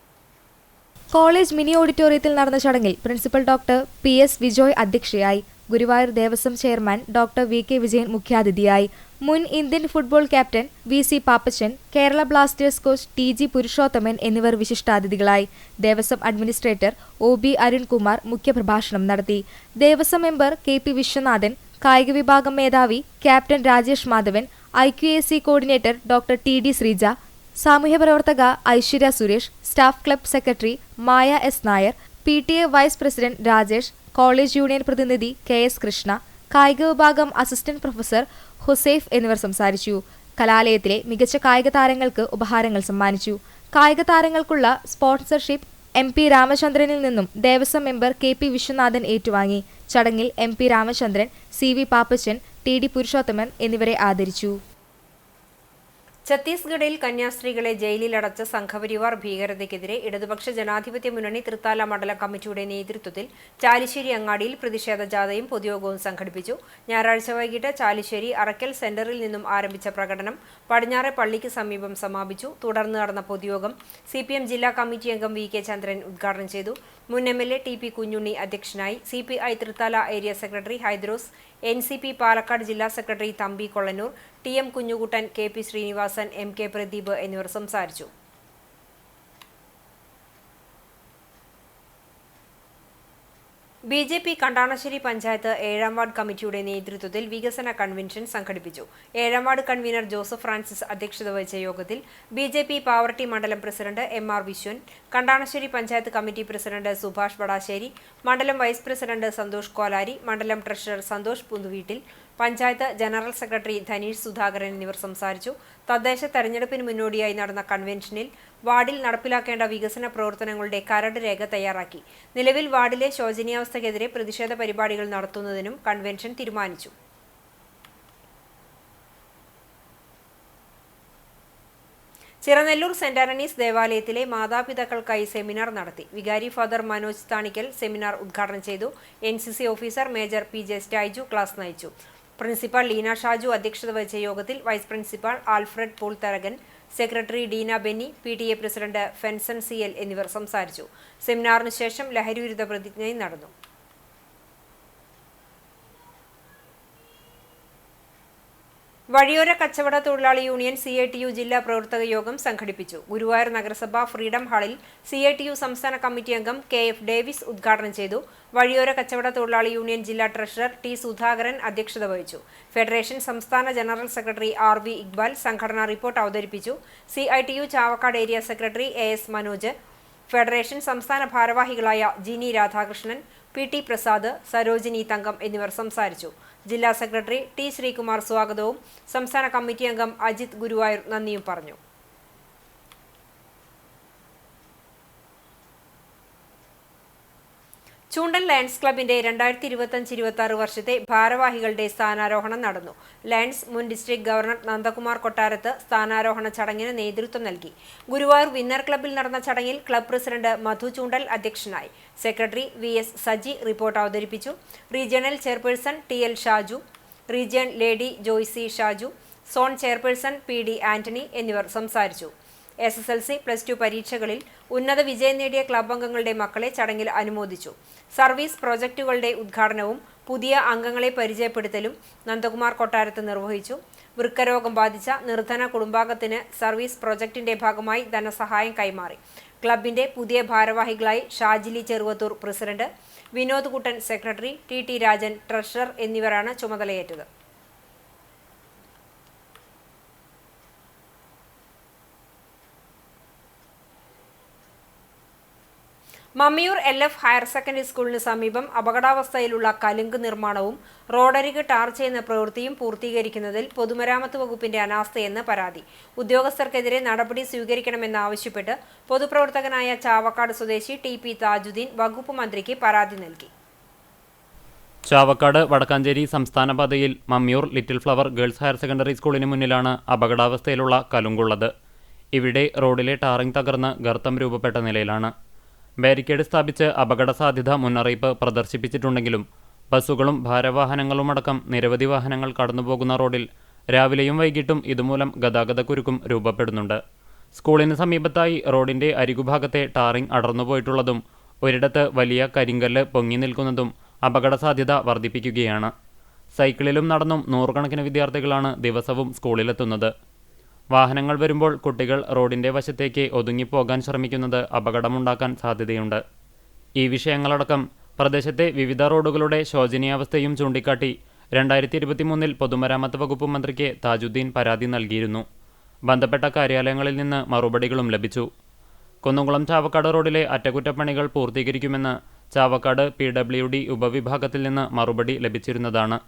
കോളേജ് മിനി ഓഡിറ്റോറിയത്തിൽ നടന്ന ചടങ്ങിൽ പ്രിൻസിപ്പൽ ഡോക്ടർ PS വിജോയ് അധ്യക്ഷയായി. Guruvayur Devaswom chairman doctor VK Vijayan മുഖ്യാതിഥിയായി. മുൻ Indian football captain VC Pappachan, Kerala Blasters coach TG Purushothaman എന്നിവർ വിശിഷ്ടാതിഥികളായി. ദേവസ്വം അഡ്മിനിസ്ട്രേറ്റർ OB അരുൺകുമാർ മുഖ്യപ്രഭാഷണം നടത്തി. ദേവസ്വം മെമ്പർ KP വിശ്വനാഥൻ, കായിക വിഭാഗം മേധാവി captain Rajesh Madhavan, IQAC coordinator doctor TD Sreeja, സാമൂഹ്യപ്രവർത്തക Aishwarya Suresh, staff club secretary Maya S Nair, PTA vice president Rajesh, college union പ്രതിനിധി KS കൃഷ്ണ, കായിക വിഭാഗം അസിസ്റ്റന്റ് പ്രൊഫസർ ഹുസൈഫ് എന്നിവർ സംസാരിച്ചു. കലാലയത്തിലെ മികച്ച കായിക താരങ്ങൾക്ക് ഉപഹാരങ്ങൾ സമ്മാനിച്ചു. കായിക താരങ്ങൾക്കുള്ള സ്പോൺസർഷിപ്പ് MP രാമചന്ദ്രനിൽ നിന്നും ദേവസ്വം മെമ്പർ KP വിശ്വനാഥൻ ഏറ്റുവാങ്ങി. ചടങ്ങിൽ MP Ramachandran, CV Pappachan, TD Purushothaman എന്നിവരെ ആദരിച്ചു. ഛത്തീസ്ഗഡിൽ കന്യാസ്ത്രീകളെ ജയിലിലടച്ച സംഘപരിവാർ ഭീകരതയ്ക്കെതിരെ ഇടതുപക്ഷ ജനാധിപത്യ മുന്നണി തൃത്താല മണ്ഡലം കമ്മിറ്റിയുടെ നേതൃത്വത്തിൽ ചാലിശ്ശേരി അങ്ങാടിയിൽ പ്രതിഷേധ ജാഥയും പൊതുയോഗവും സംഘടിപ്പിച്ചു. ഞായറാഴ്ച വൈകിട്ട് ചാലിശ്ശേരി അറക്കൽ സെന്ററിൽ നിന്നും ആരംഭിച്ച പ്രകടനം പടിഞ്ഞാറെ പള്ളിക്ക് സമീപം സമാപിച്ചു. തുടർന്ന് നടന്ന പൊതുയോഗം CPM ജില്ലാ കമ്മിറ്റി അംഗം VK ചന്ദ്രൻ ഉദ്ഘാടനം ചെയ്തു. മുൻ MLA TP കുഞ്ഞുണ്ണി അധ്യക്ഷനായി. CPI Thrithala area secretary Hydros, NCP Palakkad ജില്ലാ secretary Thampi Kollannur, TM Kunhukuttan, KP Sreenivasan, MK Pradeep എന്നിവർ സംസാരിച്ചു. BJP കണ്ടാണശ്ശേരി പഞ്ചായത്ത് 7ാം വാർഡ് കമ്മിറ്റിയുടെ നേതൃത്വത്തിൽ വികസന കൺവെൻഷൻ സംഘടിപ്പിച്ചു. 7ാം വാർഡ് കൺവീനർ ജോസഫ് ഫ്രാൻസിസ് അധ്യക്ഷത വഹിച്ച യോഗത്തിൽ BJP പാവർട്ടി മണ്ഡലം president MR Viswan, Kandanassery panchayat committee president Subhash Vadassery, മണ്ഡലം വൈസ് പ്രസിഡന്റ് സന്തോഷ് കോലാരി, മണ്ഡലം treasurer Santhosh Puthuveettil, panchayat general secretary Dhaneesh Sudhakaran എന്നിവർ സംസാരിച്ചു. തദ്ദേശ തെരഞ്ഞെടുപ്പിന് മുന്നോടിയായി നടന്ന കൺവെൻഷനിൽ വാർഡിൽ നടപ്പിലാക്കേണ്ട വികസന പ്രവർത്തനങ്ങളുടെ കരട് രേഖ തയ്യാറാക്കി. നിലവിൽ വാർഡിലെ ശോചനീയാവസ്ഥയ്ക്കെതിരെ പ്രതിഷേധ പരിപാടികൾ നടത്തുന്നതിനും കൺവെൻഷൻ തീരുമാനിച്ചു. ചിറനെല്ലൂർ സെന്റ് ആന്റണീസ് ദേവാലയത്തിലെ മാതാപിതാക്കൾക്കായി സെമിനാർ നടത്തി. വികാരി ഫാദർ മനോജ് താണിക്കൽ സെമിനാർ ഉദ്ഘാടനം ചെയ്തു. NCC officer major PJ Styju class നയിച്ചു. പ്രിൻസിപ്പൽ ലീന ഷാജു അധ്യക്ഷത വഹിച്ച യോഗത്തിൽ vice principal Alfred Paul Tharakan, secretary Deena Benny, PTA president Fenson CL എന്നിവർ സംസാരിച്ചു. സെമിനാറിന് ശേഷം ലഹരിവിരുദ്ധ പ്രതിജ്ഞയും നടന്നു. വഴിയോര കച്ചവട തൊഴിലാളി യൂണിയൻ CITU ജില്ലാ പ്രവർത്തക യോഗം സംഘടിപ്പിച്ചു. ഗുരുവായൂർ നഗരസഭ ഫ്രീഡം ഹാളിൽ CITU സംസ്ഥാന കമ്മിറ്റി അംഗം KF ഡേവിസ് ഉദ്ഘാടനം ചെയ്തു. വഴിയോര കച്ചവട തൊഴിലാളി യൂണിയൻ ജില്ലാ ട്രഷറർ T സുധാകരൻ അധ്യക്ഷത വഹിച്ചു. ഫെഡറേഷൻ സംസ്ഥാന ജനറൽ സെക്രട്ടറി RV ഇക്ബാൽ സംഘടനാ റിപ്പോർട്ട് അവതരിപ്പിച്ചു. CITU Chavakkad area secretary AS Manoj, federation സംസ്ഥാന ഭാരവാഹികളായ ജിനി രാധാകൃഷ്ണൻ, PT പ്രസാദ്, സരോജിനി തങ്കം എന്നിവർ സംസാരിച്ചു. ജില്ലാ സെക്രട്ടറി T ശ്രീകുമാർ സ്വാഗതവും സംസ്ഥാന കമ്മിറ്റി അംഗം അജിത് ഗുരുവായൂർ നന്ദിയും പറഞ്ഞു. ചൂണ്ടൽ ലയൺസ് ക്ലബിന്റെ 2025-26 വർഷത്തെ ഭാരവാഹികളുടെ സ്ഥാനാരോഹണം നടന്നു. ലയൺസ് മുൻ ഡിസ്ട്രിക്ട് ഗവർണർ നന്ദകുമാർ കൊട്ടാരത്ത് സ്ഥാനാരോഹണ ചടങ്ങിന് നേതൃത്വം നൽകി. ഗുരുവായൂർ വിന്നർ ക്ലബിൽ നടന്ന ചടങ്ങിൽ ക്ലബ് പ്രസിഡന്റ് മധു ചൂണ്ടൽ അധ്യക്ഷനായി. സെക്രട്ടറി VS സജി റിപ്പോർട്ട് അവതരിപ്പിച്ചു. Regional chairperson TL Shaju, region lady Joicy Shaju, zone chairperson PD Antony എന്നിവർ സംസാരിച്ചു. SSLC+2 പരീക്ഷകളിൽ ഉന്നത വിജയം നേടിയ ക്ലബ് അംഗങ്ങളുടെ മക്കളെ ചടങ്ങിൽ അനുമോദിച്ചു. സർവീസ് പ്രോജക്റ്റുകളുടെ ഉദ്ഘാടനവും പുതിയ അംഗങ്ങളെ പരിചയപ്പെടുത്തലും നന്ദകുമാർ കൊട്ടാരത്ത് നിർവഹിച്ചു. വൃക്കരോഗം ബാധിച്ച നിർധന കുടുംബാംഗത്തിന് സർവീസ് പ്രോജക്റ്റിന്റെ ഭാഗമായി ധനസഹായം കൈമാറി. ക്ലബിന്റെ പുതിയ ഭാരവാഹികളായി ഷാജിലി ചെറുവത്തൂർ പ്രസിഡന്റ്, വിനോദ് കുട്ടൻ സെക്രട്ടറി, TT രാജൻ ട്രഷറർ എന്നിവരാണ് ചുമതലയേറ്റത്. മമ്മിയൂർ LF ഹയർ സെക്കൻഡറി സ്കൂളിന് സമീപം അപകടാവസ്ഥയിലുള്ള കലുങ്ക് നിർമ്മാണവും റോഡരിക് ടാർ ചെയ്യുന്ന പ്രവൃത്തിയും പൂർത്തീകരിക്കുന്നതിൽ പൊതുമരാമത്ത് വകുപ്പിന്റെ അനാസ്ഥയെന്ന് പരാതി. ഉദ്യോഗസ്ഥർക്കെതിരെ നടപടി സ്വീകരിക്കണമെന്നാവശ്യപ്പെട്ട് പൊതുപ്രവർത്തകനായ ചാവക്കാട് സ്വദേശി TP താജുദ്ദീൻ വകുപ്പ് മന്ത്രിക്ക് പരാതി നൽകി. ചാവക്കാട് വടക്കാഞ്ചേരി സംസ്ഥാന പാതയിൽ Mammiyur little flower girls higher secondary സ്കൂളിന് മുന്നിലാണ് അപകടാവസ്ഥയിലുള്ള കലുങ്കുള്ളത്. ഇവിടെ റോഡിലെ ടാറിംഗ് തകർന്ന് ഗർത്തം രൂപപ്പെട്ട നിലയിലാണ്. ബാരിക്കേഡ് സ്ഥാപിച്ച് അപകട സാധ്യത മുന്നറിയിപ്പ് പ്രദർശിപ്പിച്ചിട്ടുണ്ടെങ്കിലും ബസ്സുകളും ഭാരവാഹനങ്ങളുമടക്കം നിരവധി വാഹനങ്ങൾ കടന്നുപോകുന്ന റോഡിൽ രാവിലെയും വൈകിട്ടും ഇതുമൂലം ഗതാഗതക്കുരുക്കും രൂപപ്പെടുന്നുണ്ട്. സ്കൂളിന് സമീപത്തായി റോഡിന്റെ അരികുഭാഗത്തെ ടാറിംഗ് അടർന്നുപോയിട്ടുള്ളതും ഒരിടത്ത് വലിയ കരിങ്കല്ല് പൊങ്ങി നിൽക്കുന്നതും അപകട സാധ്യത വർദ്ധിപ്പിക്കുകയാണ്. സൈക്കിളിലും നടന്നും നൂറുകണക്കിന് വിദ്യാർത്ഥികളാണ് ദിവസവും സ്കൂളിലെത്തുന്നത്. വാഹനങ്ങൾ വരുമ്പോൾ കുട്ടികൾ റോഡിന്റെ വശത്തേക്ക് ഒതുങ്ങിപ്പോകാൻ ശ്രമിക്കുന്നത് അപകടമുണ്ടാക്കാൻ സാധ്യതയുണ്ട്. ഈ വിഷയങ്ങളടക്കം പ്രദേശത്തെ വിവിധ റോഡുകളുടെ ശോചനീയാവസ്ഥയും ചൂണ്ടിക്കാട്ടി 2023 പൊതുമരാമത്ത് വകുപ്പ് മന്ത്രിക്ക് താജുദ്ദീൻ പരാതി നൽകിയിരുന്നു. ബന്ധപ്പെട്ട കാര്യാലയങ്ങളിൽ നിന്ന് മറുപടികളും ലഭിച്ചു. കുന്നംകുളം ചാവക്കാട് റോഡിലെ അറ്റകുറ്റപ്പണികൾ പൂർത്തീകരിക്കുമെന്ന് ചാവക്കാട് PWD ഉപവിഭാഗത്തിൽ നിന്ന് മറുപടി ലഭിച്ചിരുന്നതാണ്.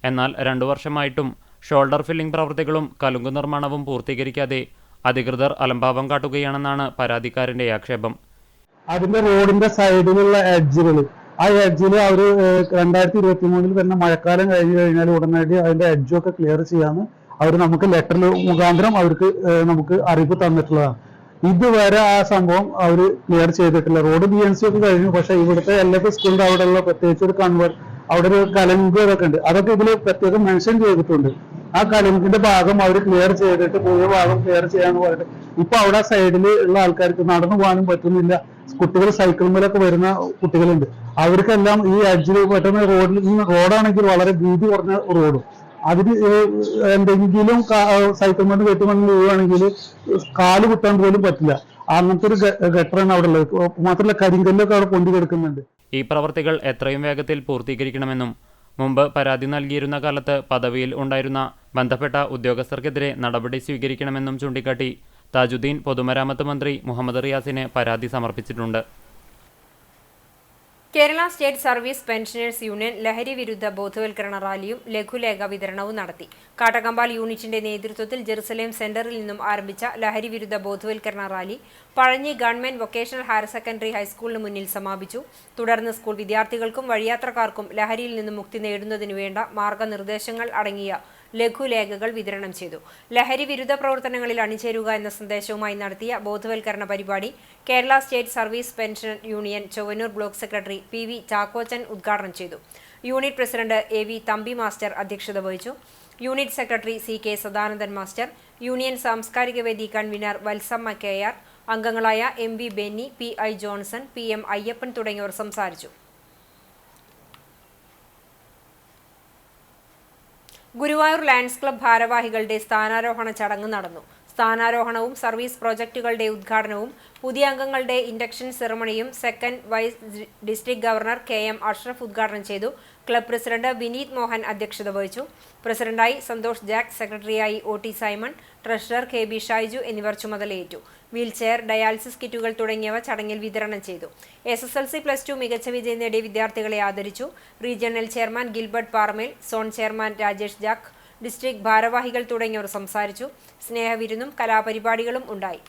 എന്നാൽ 2 വർഷമായിട്ടും ഷോൾഡർ ഫില്ലിംഗ് പ്രവൃത്തികളും കലുങ്ക് നിർമ്മാണവും പൂർത്തീകരിക്കാതെ അധികൃതർ അലംഭാവം കാട്ടുകയാണെന്നാണ് പരാതിക്കാരന്റെ ആക്ഷേപം. അതിന്റെ റോഡിന്റെ സൈഡിലുള്ള എഡ്ജുകൾ, ആ എഡ്ജിൽ അവർ 2023 തന്നെ മഴക്കാലം കഴിഞ്ഞു കഴിഞ്ഞാൽ ഉടനടി അതിന്റെ എഡ്ജൊക്കെ ക്ലിയർ ചെയ്യാന്ന് അവർ നമുക്ക് ലെറ്ററിൽ മുഖാന്തരം അവർക്ക് നമുക്ക് അറിയിപ്പ് തന്നിട്ടുള്ളതാണ്. ഇതുവരെ ആ സംഭവം അവർ ക്ലിയർ ചെയ്തിട്ടില്ല. റോഡ് BNC ഒക്കെ കഴിഞ്ഞു. പക്ഷെ ഇവിടുത്തെ LF സ്കൂളിന്റെ അവിടെയുള്ള പ്രത്യേകിച്ച് ഒരു അവിടെ ഒരു കലുങ്ക് ഇതൊക്കെ ഉണ്ട്. അതൊക്കെ ഇതിൽ പ്രത്യേകം മെൻഷൻ ചെയ്തിട്ടുണ്ട്. ആ കലുങ്കിന്റെ ഭാഗം അവർ ക്ലിയർ ചെയ്തിട്ട് പുതിയ ഭാഗം ക്ലിയർ ചെയ്യാന്ന് പറഞ്ഞിട്ട് ഇപ്പൊ അവിടെ സൈഡിൽ ഉള്ള ആൾക്കാർക്ക് നടന്നു പോകാനും പറ്റുന്നില്ല. കുട്ടികൾ സൈക്കിളിലൊക്കെ വരുന്ന കുട്ടികളുണ്ട്. അവർക്കെല്ലാം ഈ എഡ്ജിൽ പെട്ടെന്ന് റോഡാണെങ്കിൽ വളരെ വീതി കുറഞ്ഞ റോഡും അതിന് എന്തെങ്കിലും സൈക്കിൾ മണ്ണ് കെട്ടുമണ്ണ് വീഴുകയാണെങ്കിൽ കാല് കുത്താൻ പോലും പറ്റില്ല. അങ്ങനത്തെ ഒരു ഗട്ടറാണ് അവിടെ ഉള്ളത്. മാത്രമല്ല കരിങ്കല്ലൊക്കെ അവിടെ പൊന്തി കിടക്കുന്നുണ്ട്. ഈ പ്രവർത്തികൾ എത്രയും വേഗത്തിൽ പൂർത്തീകരിക്കണമെന്നും മുമ്പ് പരാതി നൽകിയിരുന്ന കാലത്ത് പദവിയിൽ ഉണ്ടായിരുന്ന ബന്ധപ്പെട്ട ഉദ്യോഗസ്ഥർക്കെതിരെ നടപടി സ്വീകരിക്കണമെന്നും ചൂണ്ടിക്കാട്ടി താജുദ്ദീൻ പൊതുമരാമത്ത് മന്ത്രി മുഹമ്മദ് റിയാസിന് പരാതി സമർപ്പിച്ചിട്ടുണ്ട്. Kerala state service pensioners union ലഹരി വിരുദ്ധ ബോധവൽക്കരണ റാലിയും ലഘുലേഖ വിതരണവും നടത്തി. കാട്ടകമ്പാൽ യൂണിറ്റിന്റെ നേതൃത്വത്തിൽ ജെറുസലേം സെന്ററിൽ നിന്നും ആരംഭിച്ച ലഹരി വിരുദ്ധ ബോധവൽക്കരണ rally Pazhanji government vocational higher secondary ഹൈസ്കൂളിന് മുന്നിൽ സമാപിച്ചു. തുടർന്ന് സ്കൂൾ വിദ്യാർത്ഥികൾക്കും വഴിയാത്രക്കാർക്കും ലഹരിയിൽ നിന്നും മുക്തി നേടുന്നതിനു വേണ്ട മാർഗനിർദ്ദേശങ്ങൾ അടങ്ങിയ ലഘുലേഖകൾ വിതരണം ചെയ്തു. ലഹരി വിരുദ്ധ പ്രവർത്തനങ്ങളിൽ അണിചേരുക എന്ന സന്ദേശവുമായി നടത്തിയ ബോധവൽക്കരണ പരിപാടി Kerala state service pension union Chowannur block secretary PV Chackochan ഉദ്ഘാടനം ചെയ്തു. Unit president AV Thampi master അധ്യക്ഷത വഹിച്ചു. Unit secretary CK Sadanandan master, union സാംസ്കാരിക വേദി കൺവീനർ വത്സമ്മ KR, അംഗങ്ങളായ MV Benny, PI Johnson, PM Ayyappan തുടങ്ങിയവർ സംസാരിച്ചു. ഗുരുവായൂർ ലയൺസ് ക്ലബ്ബ് ഭാരവാഹികളുടെ സ്ഥാനാരോഹണ ചടങ്ങ് നടന്നു. സ്ഥാനാരോഹണവും സർവീസ് പ്രോജക്റ്റുകളുടെ ഉദ്ഘാടനവും പുതിയ അംഗങ്ങളുടെ ഇൻഡക്ഷൻ സെറമണിയും second vice district governor KM Ashraf ഉദ്ഘാടനം ചെയ്തു. ക്ലബ്ബ് പ്രസിഡന്റ് വിനീത് മോഹൻ അധ്യക്ഷത വഹിച്ചു. പ്രസിഡന്റായി സന്തോഷ് ജാക്ക്, സെക്രട്ടറിയായി OT Simon, treasurer KB Shaiju എന്നിവർ ചുമതലയേറ്റു. വീൽചെയർ, ഡയാലിസിസ് കിറ്റുകൾ തുടങ്ങിയവ ചടങ്ങിൽ വിതരണം ചെയ്തു. SSLC+2 മികച്ച വിജയം നേടിയ വിദ്യാർത്ഥികളെ ആദരിച്ചു. Regional chairman Gilbert Paramel, zone chairman Rajesh Jack, district ഭാരവാഹികൾ തുടങ്ങിയവർ സംസാരിച്ചു. സ്നേഹവിരുന്നും കലാപരിപാടികളും ഉണ്ടായി.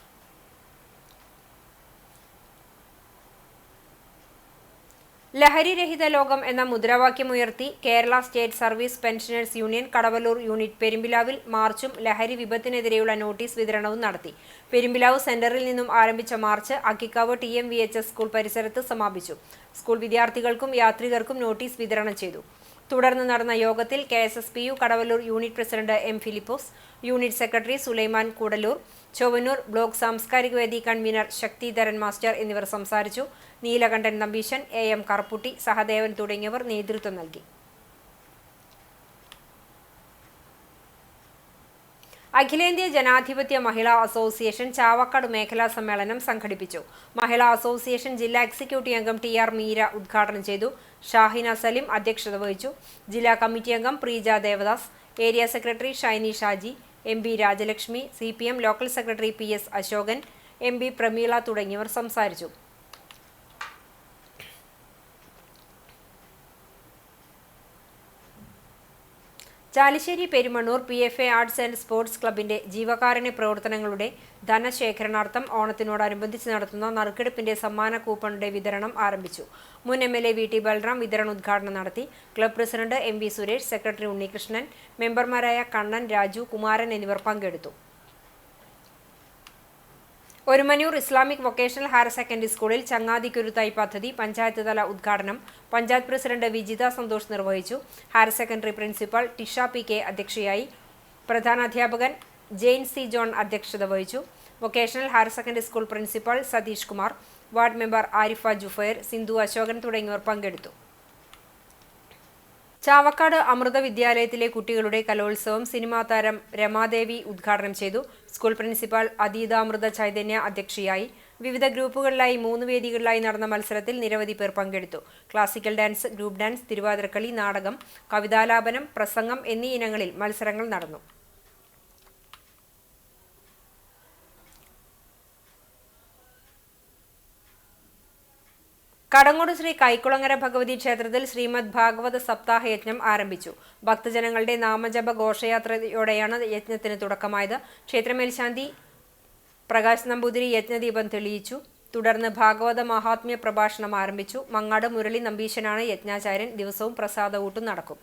ലഹരിരഹിത ലോകം എന്ന മുദ്രാവാക്യമുയർത്തി Kerala state service pensioners union Kadavallur unit പെരുമ്പിലാവിൽ മാർച്ചും ലഹരി വിപത്തിനെതിരെയുള്ള നോട്ടീസ് വിതരണവും നടത്തി. പെരുമ്പിലാവ് സെന്ററിൽ നിന്നും ആരംഭിച്ച മാർച്ച് അക്കിക്കാവ് TMVHS സ്കൂൾ പരിസരത്ത് സമാപിച്ചു. സ്കൂൾ വിദ്യാർത്ഥികൾക്കും യാത്രികർക്കും നോട്ടീസ് വിതരണം ചെയ്തു. തുടർന്ന് നടന്ന യോഗത്തിൽ KSSPU Kadavallur unit president M. Philipose, unit secretary Sulaiman Koodallur, Chowannur block സാംസ്കാരിക വേദി കൺവീനർ ശക്തിധരൻ മാസ്റ്റർ എന്നിവർ സംസാരിച്ചു. നീലകണ്ഠൻ നമ്പീശൻ, AM കറുപ്പുട്ടി, സഹദേവൻ തുടങ്ങിയവർ നേതൃത്വം നൽകി. അഖിലേന്ത്യാ ജനാധിപത്യ മഹിളാ അസോസിയേഷൻ ചാവക്കാട് മേഖലാ സമ്മേളനം സംഘടിപ്പിച്ചു. മഹിളാ അസോസിയേഷൻ ജില്ലാ എക്സിക്യൂട്ടീവ് അംഗം TR മീര ഉദ്ഘാടനം ചെയ്തു. ഷാഹിന സലിം അധ്യക്ഷത വഹിച്ചു. ജില്ലാ കമ്മിറ്റി അംഗം Preeja Devadas, area secretary Shiny Shaji, MB Rajalakshmi, CPM local secretary PS Asokan, MB Prameela തുടങ്ങിയവർ സംസാരിച്ചു. Chalissery Perumannur PFA arts and sports ക്ലബിന്റെ ജീവകാരുണ്യ പ്രവർത്തനങ്ങളുടെ ധനശേഖരണാർത്ഥം ഓണത്തിനോടനുബന്ധിച്ച് നടത്തുന്ന നറുക്കെടുപ്പിന്റെ സമ്മാന കൂപ്പണുടെ വിതരണം ആരംഭിച്ചു. മുൻ MLA VT ബൽറാം വിതരണോദ്ഘാടനം നടത്തി. Club president MV Suresh, secretary Unnikrishnan, മെമ്പർമാരായ കണ്ണൻ, രാജു, കുമാരൻ എന്നിവർ പങ്കെടുത്തു. Orumanoor Islamic vocational higher secondary സ്കൂളിൽ ചങ്ങാതിക്കുരുത്തായി പദ്ധതി പഞ്ചായത്ത് തല ഉദ്ഘാടനം പഞ്ചായത്ത് പ്രസിഡന്റ് വിജിത സന്തോഷ് നിർവഹിച്ചു. Higher secondary principal Tisha PK അധ്യക്ഷയായി. പ്രധാനാധ്യാപകൻ ജെയിൻ C. ജോൺ അധ്യക്ഷത വഹിച്ചു. Vocational higher secondary school principal Satheesh Kumar, ward member Arifa Jufair, Sindhu Asokan തുടങ്ങിയവർ പങ്കെടുത്തു. ചാവക്കാട് അമൃത വിദ്യാലയത്തിലെ കുട്ടികളുടെ കലോത്സവം സിനിമാ താരം രമാദേവി ഉദ്ഘാടനം ചെയ്തു. സ്കൂൾ പ്രിൻസിപ്പാൾ അതീതാമൃത ചൈതന്യ അധ്യക്ഷയായി. വിവിധ ഗ്രൂപ്പുകളിലായി 3 വേദികളിലായി നടന്ന മത്സരത്തിൽ നിരവധി പേർ പങ്കെടുത്തു. Classical dance, group dance, Thiruvathirakali, നാടകം, കവിതാലാപനം, പ്രസംഗം എന്നീ ഇനങ്ങളിൽ മത്സരങ്ങൾ നടന്നു. കടങ്ങോട് ശ്രീ കൈക്കുളങ്ങര ഭഗവതി ക്ഷേത്രത്തിൽ ശ്രീമദ് ഭാഗവത സപ്താഹ യജ്ഞം ആരംഭിച്ചു. ഭക്തജനങ്ങളുടെ നാമജപ ഘോഷയാത്രയോടെയാണ് യജ്ഞത്തിന് തുടക്കമായത്. ക്ഷേത്രമേൽശാന്തി പ്രകാശ് നമ്പൂതിരി യജ്ഞദീപം തെളിയിച്ചു. തുടർന്ന് ഭാഗവത മഹാത്മ്യ പ്രഭാഷണം ആരംഭിച്ചു. മങ്ങാട് മുരളി നമ്പീശനാണ് യജ്ഞാചാര്യൻ. ദിവസവും പ്രസാദകൂട്ടും നടക്കും.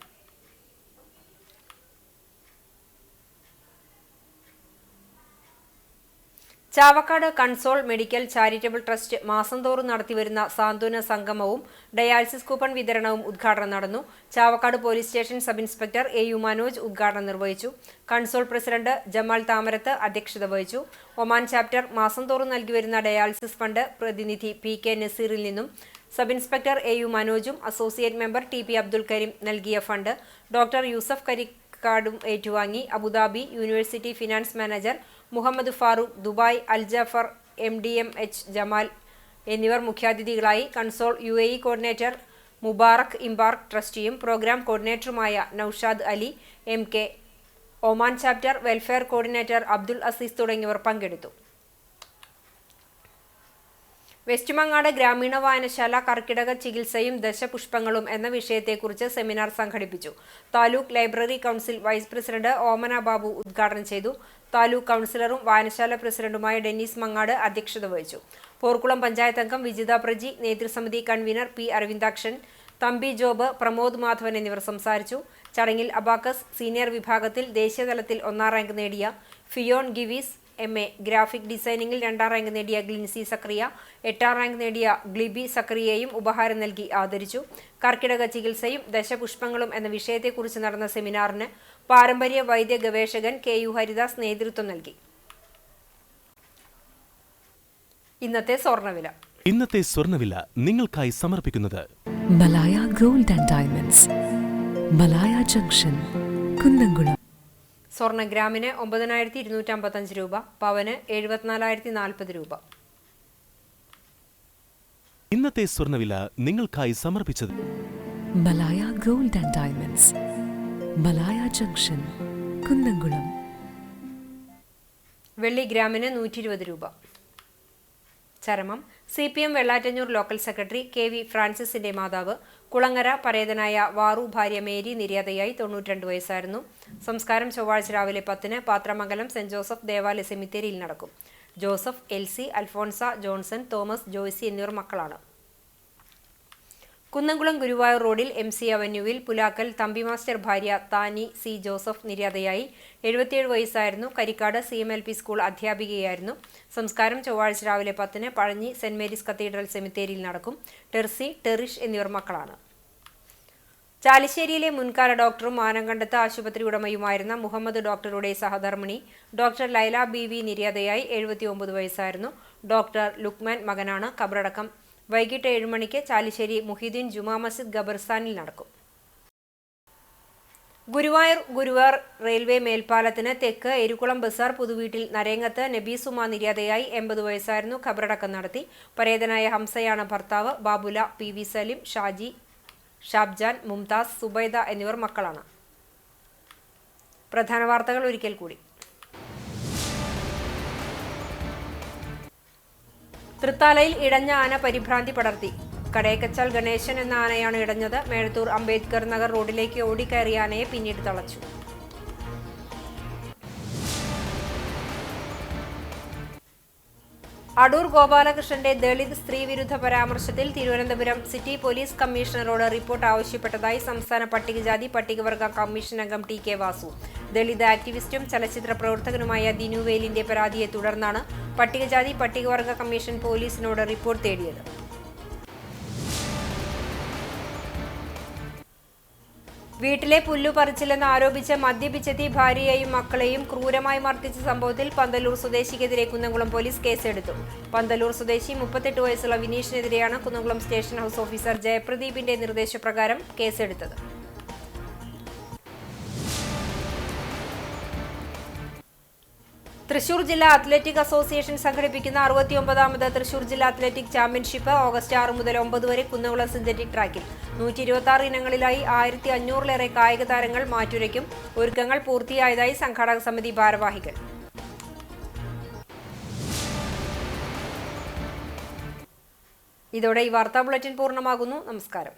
Chavakkad console medical charitable trust മാസം തോറും നടത്തിവരുന്ന സാന്ത്വന സംഗമവും ഡയാലിസിസ് കൂപ്പൺ വിതരണവും ഉദ്ഘാടനം നടന്നു. Chavakkad police station sub inspector AU Manoj ഉദ്ഘാടനം നിർവഹിച്ചു. കൺസോൾ പ്രസിഡന്റ് ജമാൽ താമരത്ത് അധ്യക്ഷത വഹിച്ചു. ഒമാൻ ചാപ്റ്റർ മാസം തോറും നൽകിവരുന്ന ഡയാലിസിസ് ഫണ്ട് പ്രതിനിധി PK നസീറിൽ നിന്നും സബ് ഇൻസ്പെക്ടർ AU മനോജും associate member TP Abdul Kareem നൽകിയ ഫണ്ട് ഡോക്ടർ യൂസഫ് കരിക്കാടും ഏറ്റുവാങ്ങി. Abu Dhabi university finance manager Muhammad Farooq, Dubai Aljafar, MDMH Jamal എന്നിവർ മുഖ്യാതിഥികളായി. Consul UAE coordinator Mubarak embark ട്രസ്റ്റിയും പ്രോഗ്രാം കോർഡിനേറ്ററുമായ Naushad Ali MK, Oman chapter welfare coordinator Abdul Azeez തുടങ്ങിയവർ പങ്കെടുത്തു. വെസ്റ്റ് മങ്ങാട് ഗ്രാമീണ വായനശാല കർക്കിടക ചികിത്സയും ദശപുഷ്പങ്ങളും എന്ന വിഷയത്തെക്കുറിച്ച് സെമിനാർ സംഘടിപ്പിച്ചു. Taluk library council vice president Omana Babu ഉദ്ഘാടനം ചെയ്തു. താലൂക്ക് കൗൺസിലറും വായനശാല പ്രസിഡന്റുമായ ഡെന്നീസ് മങ്ങാട് അധ്യക്ഷത വഹിച്ചു. പോർക്കുളം പഞ്ചായത്ത് അംഗം വിജിത പ്രജി, നേതൃസമിതി convener P. Aravindakshan, Thampi Job, Pramod Madhavan എന്നിവർ സംസാരിച്ചു. ചടങ്ങിൽ അബാക്കസ് സീനിയർ വിഭാഗത്തിൽ ദേശീയതലത്തിൽ 1ാം റാങ്ക് നേടിയ ഫിയോൺ ഗിവീസ് MA, ഗ്രാഫിക് ഡിസൈനിങ്ങിൽ 2ാം റാങ്ക് നേടിയ ഗ്ലിൻസി സക്രിയ, 8ാം റാങ്ക് നേടിയ ഗ്ലിബി സക്രിയയും ഉപഹാരം നൽകി ആദരിച്ചു. കർക്കിടക ചികിത്സയും ദശപുഷ്പങ്ങളും എന്ന വിഷയത്തെക്കുറിച്ച് നടന്ന സെമിനാറിന് പാരമ്പര്യ വൈദ്യ ഗവേഷകൻ KU ഹരിദാസ് നേതൃത്വം നൽകി. ഇന്നത്തെ സ്വർണ്ണവില നിങ്ങൾക്കായി സമർപ്പിക്കുന്നത് Malaya gold and diamonds, Malaya junction, Kunnamkulam. സ്വർണ്ണ ഗ്രാമിന് 9,255 രൂപ, പവന് 74,040 രൂപ. ഇന്നത്തെ സ്വർണ്ണവില നിങ്ങൾക്കായി സമർപ്പിച്ചത് Malaya gold and diamonds, Malaya junction, Kunnamkulam. വെള്ളി ഗ്രാമിന് 120 രൂപ. ചരമം CPM Vellattanjur local secretary KV ഫ്രാൻസിസിന്റെ മാതാവ് കുളങ്ങര പരേതനായ വാറു ഭാര്യ മേരി നിര്യാതയായി 92 വയസ്സായിരുന്നു. സംസ്കാരം ചൊവ്വാഴ്ച രാവിലെ 10-ന് പാത്രമംഗലം സെന്റ് ജോസഫ് ദേവാലയ സെമിത്തേരിയിൽ നടക്കും. Joseph, Elsy, Alphonsa, Johnson, Thomas, Joicy എന്നിവർ മക്കളാണ്. കുന്നംകുളം ഗുരുവായൂർ റോഡിൽ MC അവന്യൂവിൽ പുലാക്കൽ തമ്പി മാസ്റ്റർ ഭാര്യ താനി C ജോസഫ് നിര്യാതയായി. 77 വയസ്സായിരുന്നു. കരിക്കാട് CMLP സ്കൂൾ അധ്യാപികയായിരുന്നു. സംസ്കാരം ചൊവ്വാഴ്ച രാവിലെ 10-ന് പഴഞ്ഞി സെന്റ് മേരീസ് കത്തീഡ്രൽ സെമിത്തേരിയിൽ നടക്കും. ടെർസി, ടെറിഷ് എന്നിവർ മക്കളാണ്. ചാലിശ്ശേരിയിലെ മുൻകാല ഡോക്ടറും മാനങ്കണ്ടത്ത് ആശുപത്രി ഉടമയുമായിരുന്ന മുഹമ്മദ് ഡോക്ടറുടെ സഹധർമ്മിണി ഡോക്ടർ ലൈല BV നിര്യാതയായി. 79 വയസ്സായിരുന്നു. ഡോക്ടർ ലുക്മാൻ മകനാണ്. ഖബറടക്കം വൈകിട്ട് 7 മണിക്ക് ചാലിശ്ശേരി മുഹീദ്ദീൻ ജുമാ മസ്ജിദ് ഖബർസ്ഥാനിൽ നടക്കും. ഗുരുവായൂർ റെയിൽവേ മേൽപ്പാലത്തിന് തെക്ക് എരുക്കുളം ബസാർ പുതുവീട്ടിൽ നരേങ്ങത്ത് നബീസുമ നിര്യാതയായി. 80 വയസ്സായിരുന്നു. ഖബറടക്കം നടത്തി. പരേതനായ ഹംസയാണ് ഭർത്താവ്. ബാബുല, PV സലിം, ഷാജി, ഷാബ്ജാൻ, മുംതാസ്, സുബൈദ എന്നിവർ മക്കളാണ്. പ്രധാന വാർത്തകൾ ഒരിക്കൽ കൂടി. തൃത്താലയിൽ ഇടഞ്ഞ ആന പരിഭ്രാന്തി പടർത്തി. കടേക്കച്ചാൽ ഗണേശൻ എന്ന ആനയാണ് ഇടഞ്ഞത്. മേഴത്തൂർ അംബേദ്കർ നഗർ റോഡിലേക്ക് ഓടിക്കയറിയ ആനയെ പിന്നീട് തളച്ചു. അടൂർ ഗോപാലകൃഷ്ണന്റെ ദളിത് സ്ത്രീ വിരുദ്ധ പരാമർശത്തിൽ തിരുവനന്തപുരം സിറ്റി പോലീസ് കമ്മീഷണറോട് റിപ്പോർട്ട് ആവശ്യപ്പെട്ടതായി സംസ്ഥാന പട്ടികജാതി പട്ടികവർഗ കമ്മീഷൻ അംഗം TK വാസു. ദളിത് ആക്ടിവിസ്റ്റും ചലച്ചിത്ര പ്രവർത്തകനുമായ ദിനുവേലിന്റെ പരാതിയെ തുടർന്നാണ് പട്ടികജാതി പട്ടികവർഗ കമ്മീഷൻ പോലീസിനോട് റിപ്പോർട്ട് തേടിയത്. വീട്ടിലെ പുല്ലു പറിച്ചില്ലെന്ന് ആരോപിച്ച് മദ്യപിച്ചെത്തി ഭാര്യയെയും മക്കളെയും ക്രൂരമായി മർദ്ദിച്ച സംഭവത്തിൽ പന്തല്ലൂർ സ്വദേശിക്കെതിരെ കുന്നംകുളം പോലീസ് കേസെടുത്തു. പന്തല്ലൂർ സ്വദേശി 38 വയസ്സുള്ള വിനീഷിനെതിരെയാണ് കുന്നംകുളം സ്റ്റേഷൻ ഹൌസ് ഓഫീസർ ജയപ്രദീപിന്റെ നിർദ്ദേശപ്രകാരം കേസെടുത്തത്. തൃശൂർ ജില്ലാ അത്ലറ്റിക് അസോസിയേഷൻ സംഘടിപ്പിക്കുന്ന 69ാമത് തൃശൂർ ജില്ലാ അത്ലറ്റിക് ചാമ്പ്യൻഷിപ്പ് ഓഗസ്റ്റ് 6 മുതൽ 9 വരെ കുന്നംകുളം സിന്തറ്റിക് ട്രാക്കിൽ 126 ഇനങ്ങളിലായി 1500-ലേറെ കായിക താരങ്ങൾ മാറ്റുരയ്ക്കും. ഒരുക്കങ്ങൾ പൂർത്തിയായതായി സംഘാടക സമിതി ഭാരവാഹികൾ. ഇതോടെ ഈ വാർത്താ ബുള്ളറ്റിൻ പൂർണ്ണമാകുന്നു. നമസ്കാരം.